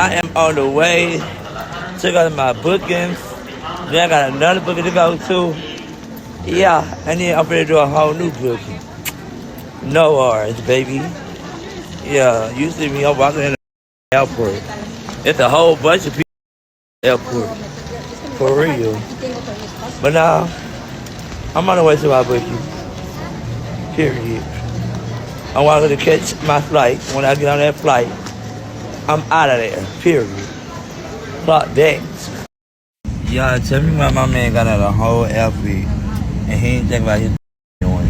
I am on the way. Check out my bookings. Then I got another booking to go to. Yeah, and then I'm ready to do a whole new booking. No worries, baby. Yeah, you see me, I'm walking in the airport. It's a whole bunch of people in the airport. For real. But now, I'm on the way to my booking. Period. I want to catch my flight. When I get on that flight, I'm out of there. Period. Clock that. Y'all tell me why my man got out a whole outfit and he ain't think about his doing.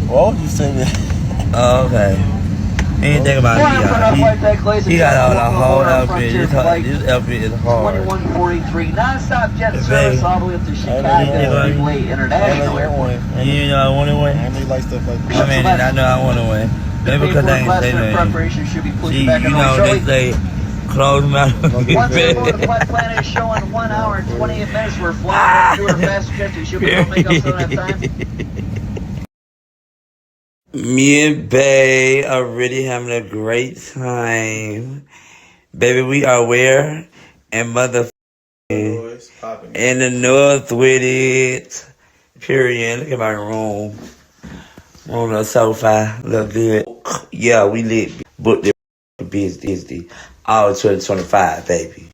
Why would you say that? Oh, okay. He ain't think about it, y'all. He got out a whole outfit. This outfit is hard. 2143 non-stop jet service all the way up to Chicago International Airport. You know I want to win? I know you like stuff like that. I mean, I know I want to win. Maybe because I ain't say nothing. See, you know, they say, close my mouth. Once the flight plan is showing 1 hour and 28 minutes, we're flying through our fast jet. You should be able to make up some of that time. Me and Bae are really having a great time. Baby, we are where? And in the north with it. Period. Look at my room. On the sofa. Look good. Yeah, we lit. Book the business. All 2025, baby.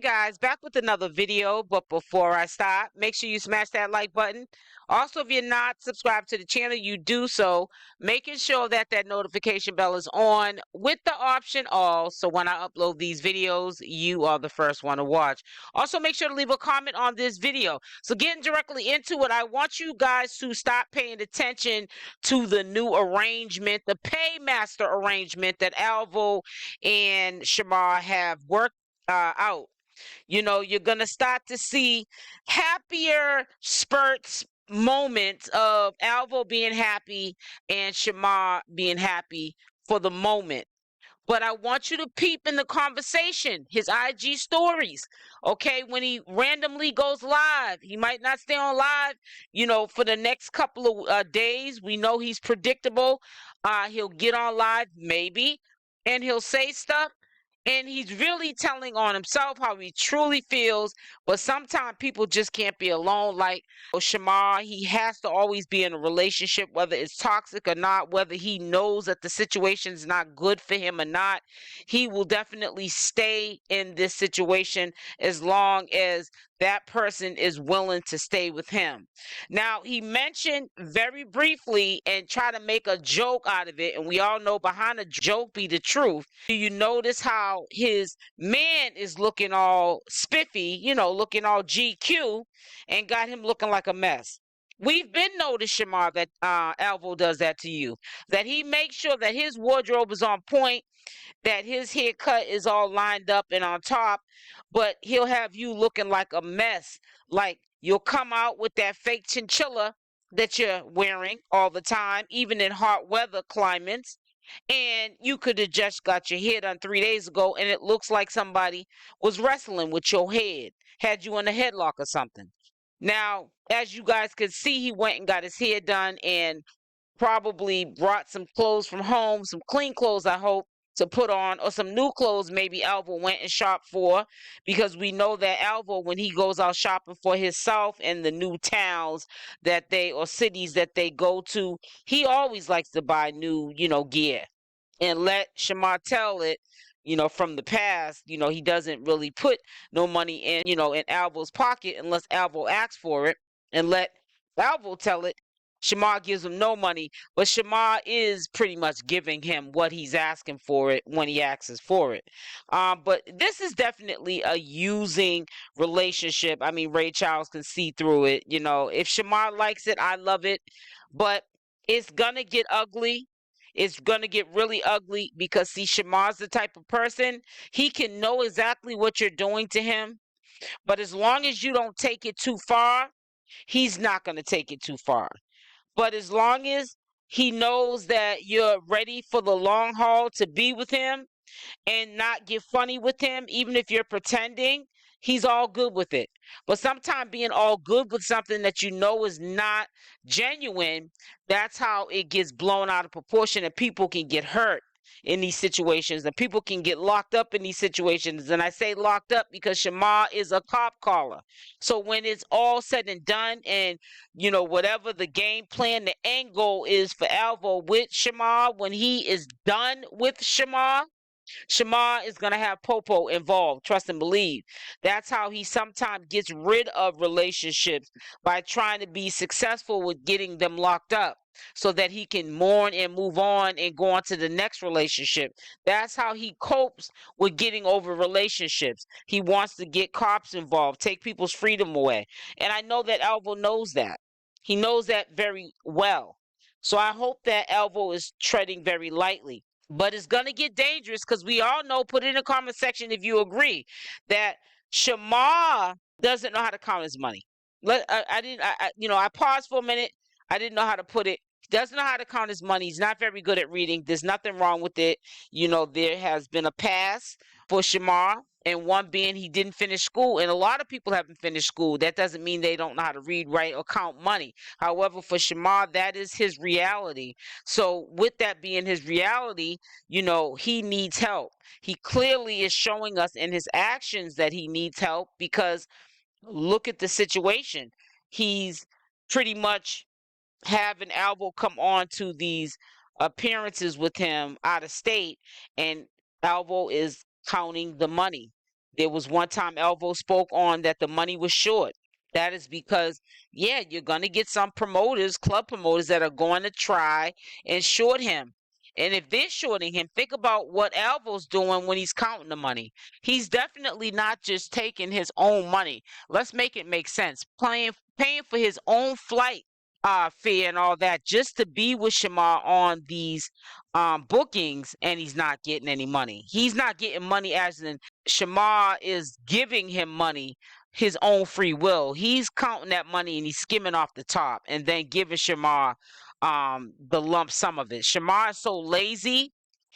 Guys, back with another video, but before I start, make sure you smash that like button. Also, if you're not subscribed to the channel, you do so, making sure that that notification bell is on with the option all, so when I upload these videos, you are the first one to watch. Also, make sure to leave a comment on this video. So getting directly into it, I want you guys to stop paying attention to the new arrangement, the paymaster arrangement that Alvo and Shamar have worked out. You know, you're going to start to see happier spurts, moments of Alvo being happy and Shamar being happy for the moment. But I want you to peep in the conversation, his IG stories, okay? When he randomly goes live, he might not stay on live, you know, for the next couple of days. We know he's predictable. He'll get on live maybe, and he'll say stuff. And he's really telling on himself how he truly feels. But sometimes people just can't be alone. Like Shamar, he has to always be in a relationship, whether it's toxic or not, whether he knows that the situation is not good for him or not. He will definitely stay in this situation as long as that person is willing to stay with him. Now, he mentioned very briefly and try to make a joke out of it, and we all know behind a joke be the truth. Do you notice how his man is looking all spiffy, you know, looking all GQ, and got him looking like a mess? We've been noticing, Shamar, that Alvo does that to you, that he makes sure that his wardrobe is on point, that his haircut is all lined up and on top, but he'll have you looking like a mess. Like you'll come out with that fake chinchilla that you're wearing all the time, even in hot weather climates, and you could have just got your hair done 3 days ago and it looks like somebody was wrestling with your head, had you in a headlock or something. Now, as you guys could see, he went and got his hair done and probably brought some clothes from home, some clean clothes, I hope, to put on, or some new clothes maybe Alvo went and shopped for, because we know that Alvo, when he goes out shopping for himself in the new towns that they, or cities that they go to, he always likes to buy new, you know, gear. And let Shamar tell it, you know, from the past, you know, he doesn't really put no money in, you know, in Alvo's pocket unless Alvo asks for it, and let Alvo tell it, Shamar gives him no money, but Shamar is pretty much giving him what he's asking for it when he asks for it. But this is definitely a using relationship. I mean, Ray Charles can see through it. You know, if Shamar likes it, I love it, but it's gonna get ugly. It's going to get really ugly because, see, Shamar's the type of person, he can know exactly what you're doing to him, but as long as you don't take it too far, he's not going to take it too far. But as long as he knows that you're ready for the long haul to be with him and not get funny with him, even if you're pretending, he's all good with it. But sometimes being all good with something that you know is not genuine, that's how it gets blown out of proportion and people can get hurt in these situations and people can get locked up in these situations. And I say locked up because Shamar is a cop caller. So when it's all said and done and, you know, whatever the game plan, the end goal is for Alvo with Shamar, when he is done with Shamar is going to have Popo involved. Trust and believe. That's how he sometimes gets rid of relationships, by trying to be successful with getting them locked up so that he can mourn and move on and go on to the next relationship. That's how he copes with getting over relationships. He wants to get cops involved, take people's freedom away. And I know that Alvo knows that. He knows that very well. So I hope that Alvo is treading very lightly. But it's going to get dangerous because we all know, put it in the comment section if you agree, that Shamar doesn't know how to count his money. I paused for a minute. I didn't know how to put it. He doesn't know how to count his money. He's not very good at reading. There's nothing wrong with it. You know, there has been a pass for Shamar, and one being he didn't finish school. And a lot of people haven't finished school. That doesn't mean they don't know how to read, write, or count money. However, for Shamar, that is his reality. So with that being his reality, you know, he needs help. He clearly is showing us in his actions that he needs help, because look at the situation. He's pretty much having Alvo come on to these appearances with him out of state, and Alvo is counting the money. There was one time Alvo spoke on that the money was short. That is because, yeah, you're going to get some promoters, club promoters, that are going to try and short him. And if they're shorting him, think about what Alvo's doing when he's counting the money. He's definitely not just taking his own money. Let's make it make sense. Paying for his own flight fare and all that just to be with Shamar on these bookings, and he's not getting any money. He's not getting money as in Shamar is giving him money, his own free will. He's counting that money and he's skimming off the top and then giving Shamar the lump sum of it. Shamar is so lazy,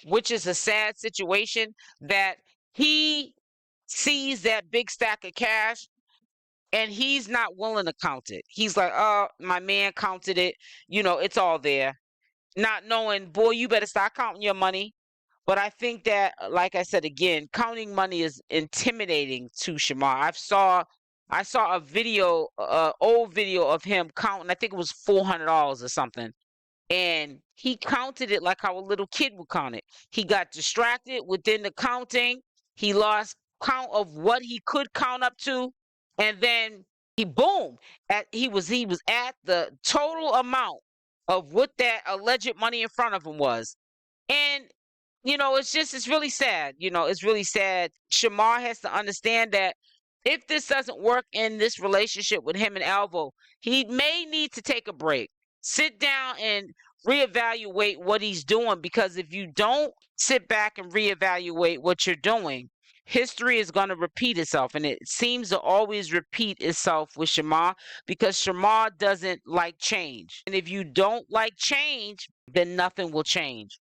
which is a sad situation, that he sees that big stack of cash and he's not willing to count it. He's like, oh, my man counted it. You know, it's all there. Not knowing, boy, you better start counting your money. But I think that, like I said again, counting money is intimidating to Shamar. I saw a video, old video of him counting. I think it was $400 or something. And he counted it like how a little kid would count it. He got distracted within the counting. He lost count of what he could count up to. And then he was at the total amount of what that alleged money in front of him was. And you know, it's really sad. You know, it's really sad. Shamar has to understand that if this doesn't work in this relationship with him and Alvo, he may need to take a break. Sit down and reevaluate what he's doing, because if you don't sit back and reevaluate what you're doing, history is going to repeat itself, and it seems to always repeat itself with Shamar, because Shamar doesn't like change. And if you don't like change, then nothing will change.